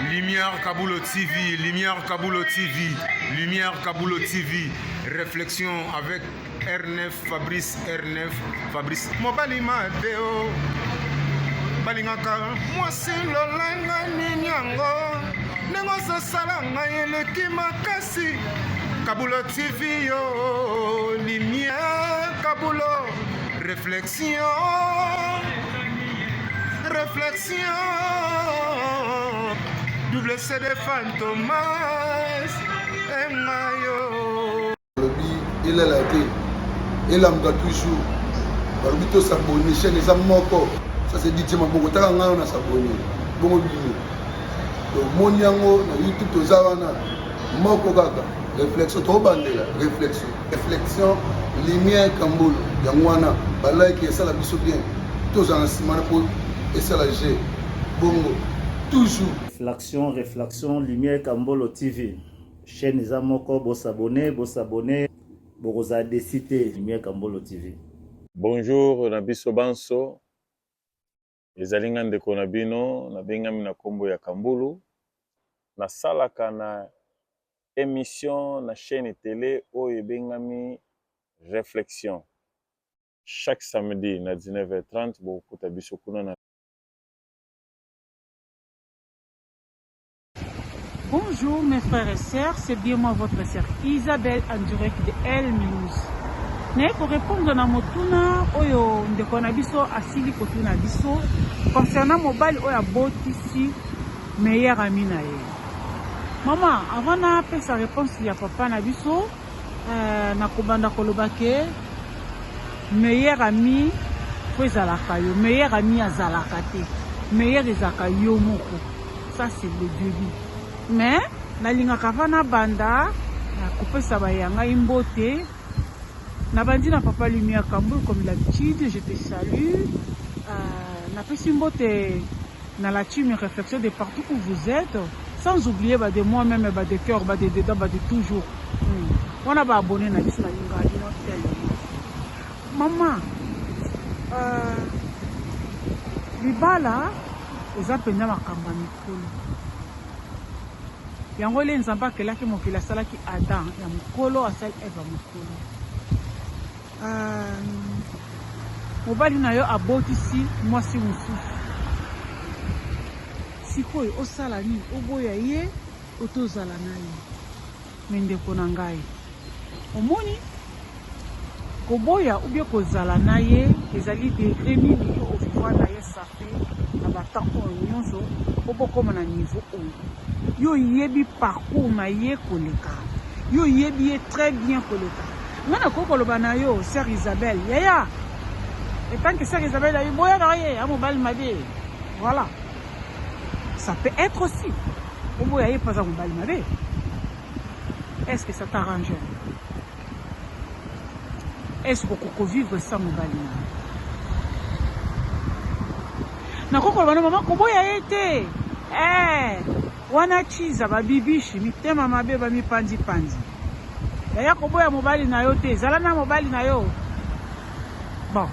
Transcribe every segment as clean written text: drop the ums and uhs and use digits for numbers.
Lumière Kaboulo TV, Lumière Kaboulo TV, Lumière Kaboulo TV. Réflexion avec R9 Fabrice, R9 Fabrice. Mobali Madeo, Balingaka, moi c'est l'olanga ninyango, nengosa salanga eleki makasi. Kaboulo TV yo, Lumière Kaboulo, réflexion. Réflexion, double CD Fantomas, Mayo. Il est là, il a toujours. Barbito s'abonne, chaîne les amoko. Ça c'est dit, Maboko, t'as un an à s'abonner. Bon, mon yango, YouTube, aux Zavana, Moko Gaga, réflexion, trop bandé là, réflexion, réflexion, lumière Kamboul, Yangwana, Balai qui est ça la biso bien, tous en ciment pour. Et c'est la G. Bongo. Toujours. Réflexion, Lumière Kambolo TV. Chaîne les amoko, vous s'abonner, vous avez décidé Lumière Kambolo TV. Bonjour, Nabiso Banso. Les alingan de Konabino, Nabengami na Kombo ya Kambulu. Na salaka na émission na chaîne télé Oye Bengami Réflexion. Chaque samedi na 19h30, vous pouvez biso kuna. Bonjour mes frères et sœurs, c'est bien moi votre sœur Isabelle en direct de El News. Mais pour répondre à motuna oyo ndeko na biso asili kotuna biso concernant mobile oyo abotisi meilleur ami na ye. Maman, avant na pesa réponse ya papa na biso na kobanda koloba ke meilleur ami po ezalaka yo, meilleur ami azalaka te, meilleur ezalaka yo moko. Ça c'est le début. Mais nalinga kavana banda kopesa bayanga imbote na bandi na papa Lumière Kamboulo comme l'habitude. Je te salue na pesi mbote na la team réflexion de partout où vous êtes, sans oublier de moi-même, de cœur, de dedans, de toujours. On a pas abonné na biso na linga dino tel. Maman libala eza penda makamba mikolo. Yango le nzamba kelaki mokila salaki Adam ya mokolo asali Eva mokolo. Mobali na yo abotisi mwasi mosusu. Sikoyo osala nini oboya ye otozala na ye. Mendeko na ngai. Omoni koboya ubie kozala na ye ezali degré nini yo ovivwa na ye safe na batango nyonso obokoma na niveau oyo. Yo yebi parcours na ye koleka. Yo yebi ye très bien koleka. Ngana koko loba na yo sœur Isabelle. Yaya. Et tant que sœur Isabelle a eu boya na ye a mobile mabe. Voilà. Ça peut être aussi. Au boya ye pas à mobile mabe. Est-ce que ça t'arrange? Est-ce que koko vivre sans mobile mabe? Na koko loba na maman ko boya ye te. Wana chiza babibishi mitema mabe ba mipandi pandi. Yaya koboya mobali na yo te, zala na mobali na yo. Bon.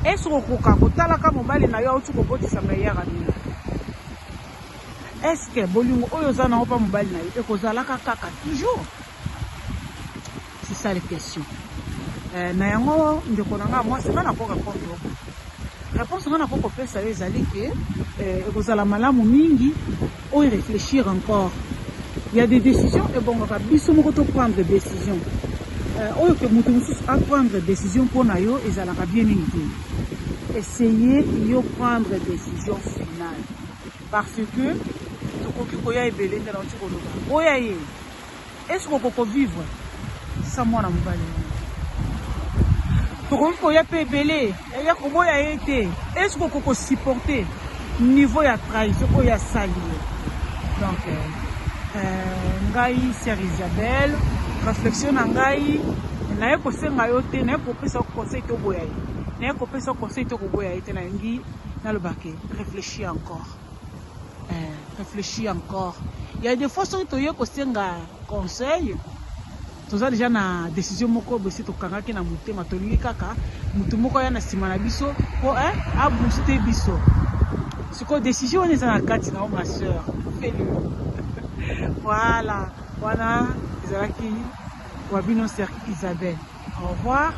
Est-ce que kotala ka mobali na yo utu kobotisa meilleur ami? Est-ce que bolingo oyo za na opa mobali na yo e kozala kaka toujours? C'est ça les questions. Na yango ndeko nanga moi c'est pas na ko répondre. Réponse ngana ko kopesa ezali ke ekozala malamu mingi o réfléchir encore. Il y a des décisions et bon on va biso moko to prendre des décisions. Oyo ke mutu mususu à prendre des décisions pour na yo ezalaka bien mingi. Essayez yo prendre des décisions finales parce que tokoki koya ebele ndana ntiko loba. Oya ye. Est-ce qu'on peut vivre sans moi na mobali? Pour qu'on y a pébélé, il y a comment y a été. Est-ce qu'on peut supporter niveau ya trahison ou ya sali? Donc, ngai sœur Isabelle, réflexion ngai, na yeko senga yote, na yeko pesa conseil to boya. Na yeko pesa conseil to boya ite na ngi na le baquet. Réfléchis encore. Réfléchis encore. Il y a des fois où tu yeko senga conseil. Toza déjà na décision moko bosi to kangaki na mutema tolingi kaka mutu moko ya na sima na biso po a booster biso. sikoyo décision wana eza na kati na ma sœur feli voilà wana ezalaki wabino sœur Isabelle au revoir.